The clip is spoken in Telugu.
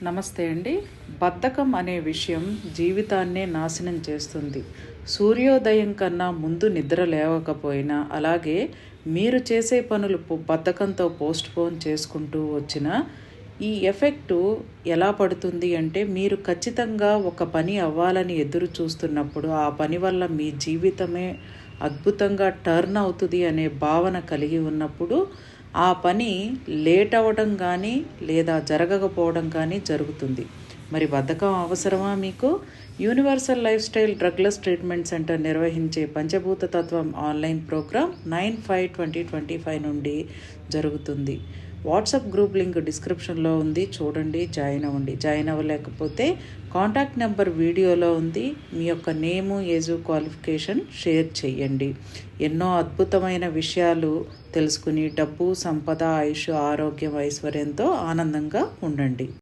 నమస్తే అండి. బద్ధకం అనే విషయం జీవితాన్నే నాశనం చేస్తుంది. సూర్యోదయం కన్నా ముందు నిద్ర లేవకపోయినా, అలాగే మీరు చేసే పనులు బద్ధకంతో పోస్ట్‌పోన్ చేసుకుంటూ వచ్చినా, ఈ ఎఫెక్టు ఎలా పడుతుంది అంటే, మీరు ఖచ్చితంగా ఒక పని అవ్వాలని ఎదురు చూస్తున్నప్పుడు, ఆ పని వల్ల మీ జీవితమే అద్భుతంగా టర్న్ అవుతుంది అనే భావన కలిగి ఉన్నప్పుడు, ఆ పని లేట్ అవ్వడం కానీ లేదా జరగకపోవడం కానీ జరుగుతుంది. మరి బద్ధకం అవసరమా మీకు? Universal life style drugless treatment centre నిర్వహించే పంచభూత తత్వం ఆన్లైన్ ప్రోగ్రాం 9/5/2025 నుండి జరుగుతుంది. వాట్సాప్ గ్రూప్ లింక్ డిస్క్రిప్షన్లో ఉంది, చూడండి, జాయిన్ అవ్వండి. జాయిన్ అవ్వలేకపోతే కాంటాక్ట్ నెంబర్ వీడియోలో ఉంది. మీ యొక్క నేము, ఏజు, క్వాలిఫికేషన్ షేర్ చేయండి. ఎన్నో అద్భుతమైన విషయాలు తెలుసుకుని డబ్బు, సంపద, ఆయుష్, ఆరోగ్యం, ఐశ్వర్యంతో ఆనందంగా ఉండండి.